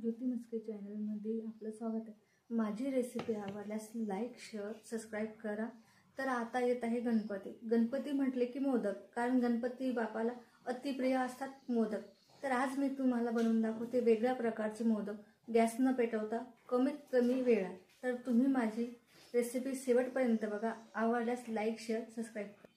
ज्योती मस्के चॅनलमध्ये आपलं स्वागत आहे। माझी रेसिपी आवडल्यास लाईक शेअर सबस्क्राईब करा। तर आता येत आहे गणपती। गणपती म्हटले की मोदक, कारण गणपती बापाला अतिप्रिय असतात मोदक। तर आज मी तुम्हाला बनवून दाखवते वेगळ्या प्रकारचे मोदक गॅस न पेटवता कमीत कमी वेळात। तर तुम्ही माझी रेसिपी शेवटपर्यंत बघा। आवडल्यास लाईक शेअर सबस्क्राईब करा।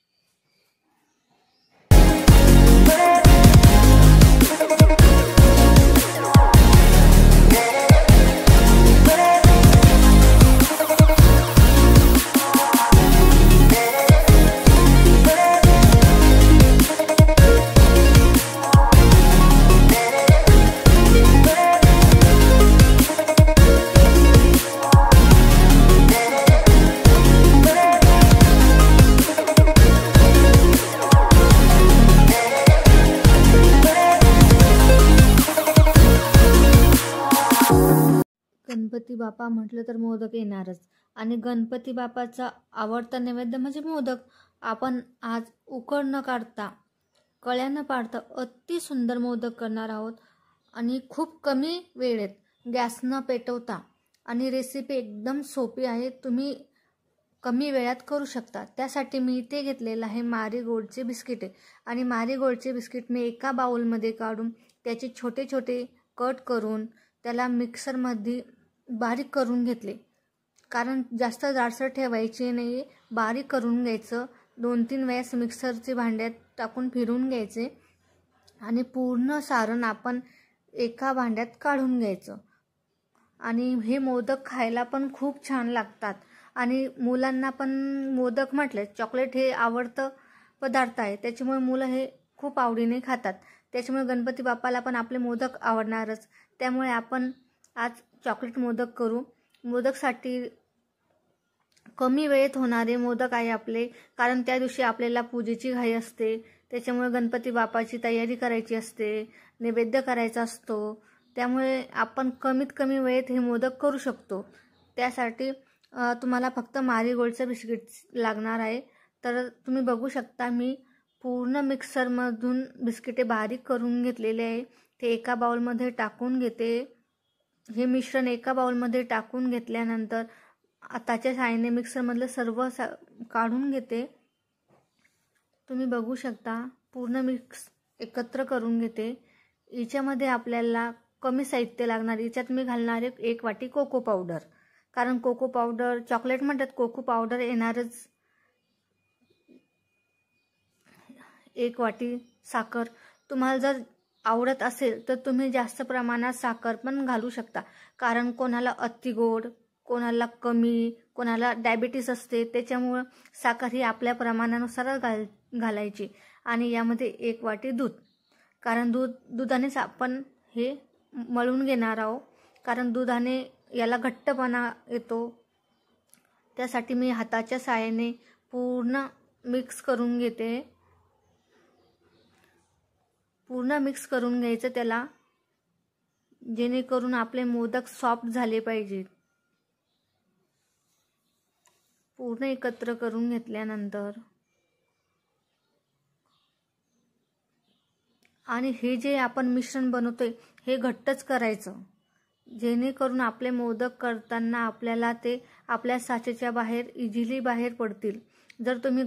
गणपती बाप्पा म्हटलं तर मोदक येणारच, आणि गणपती बाप्पाचा आवडता नैवेद्य म्हणजे मोदक। आपण आज उकड न काढता कळ्या न पाडता अति सुंदर मोदक करणार आहोत, आणि खूप कमी वेळेत गॅस न पेटवता। आणि रेसिपी एकदम सोपी आहे, तुम्ही कमी वेळात करू शकता। त्यासाठी मी इथे घेतलेलं आहे मारीगोल्डचे बिस्किटे, आणि मारीगोल्डचे बिस्किट मी एका बाउलमध्ये काढून त्याचे छोटे छोटे कट करून त्याला मिक्सरमध्ये बारीक करून घेतले, कारण जास्त जाडसर ठेवायचे नाही, बारीक करून घ्यायचं। 2-3 वेळेस मिक्सरचे भांड्यात टाकून फिरून घ्यायचे, आणि पूर्ण सारण आपण एका भांड्यात काढून घ्यायचं। आणि हे मोदक खायला पण खूप छान लागतात, आणि मुलांना पण मोदक म्हटले चॉकलेट हे आवडतं पदार्थ आहे, त्याच्यामुळे मुलं हे खूप आवडीने खातात। त्याच्यामुळे गणपती बाप्पाला पण आपले मोदक आवडणारच, त्यामुळे आपण आज चॉकलेट मोदक करू। मोदकसाठी कमी वेळेत होणारे मोदक आहे आपले, कारण त्या दिवशी आपल्याला पूजेची घाई असते, त्याच्यामुळे गणपती बाप्पाची तयारी करायची असते, नैवेद्य करायचा असतो, त्यामुळे आपण कमीत कमी वेळेत हे मोदक करू शकतो। त्यासाठी तुम्हाला फक्त मारीगोल्डचं बिस्किट लागणार आहे। तर तुम्ही बघू शकता मी पूर्ण मिक्सरमधून बिस्किटे बारीक करून घेतलेले आहे। ते एका बाउलमध्ये टाकून घेते। हे मिश्रण एका बाउलमध्ये टाकून घेतल्यानंतर आताच्या साहाय्याने मिक्सरमधलं सर्व काढून घेते। तुम्ही बघू शकता पूर्ण मिक्स एकत्र करून घेते। याच्यामध्ये आपल्याला कमी साहित्य लागणार। याच्यात मी घालणार आहे 1 वाटी कोको पावडर, कारण कोको पावडर चॉकलेट म्हणतात, कोको पावडर येणारच। 1 वाटी साखर, तुम्हाला जर आवडत असेल तर तुम्ही जास्त प्रमाणात साखर पण घालू शकता, कारण कोणाला अति गोड, कोणाला कमी, कोणाला डायबिटीस असते, त्याच्यामुळे साखर ही आपल्या प्रमाणानुसार घालायची। आणि यामध्ये 1 वाटी दूध, कारण दुधानेच आपण हे मळून घेणार आहोत, कारण दुधाने याला घट्टपणा येतो। त्यासाठी मी हाताच्या साहाय्याने पूर्ण मिक्स करून घेते। पूर्ण मिक्स करून घ्यायचं त्याला, जेणेकरून आपले मोदक सॉफ्ट झाले पाहिजेत। पूर्ण एकत्र करून घेतल्यानंतर आणि हे जे आपण मिश्रण बनवतोय हे घट्टच करायचं, जेणेकरून आपले मोदक करताना आपल्याला ते आपल्या साचेच्या बाहेर इझिली बाहेर पडतील। जर तुम्ही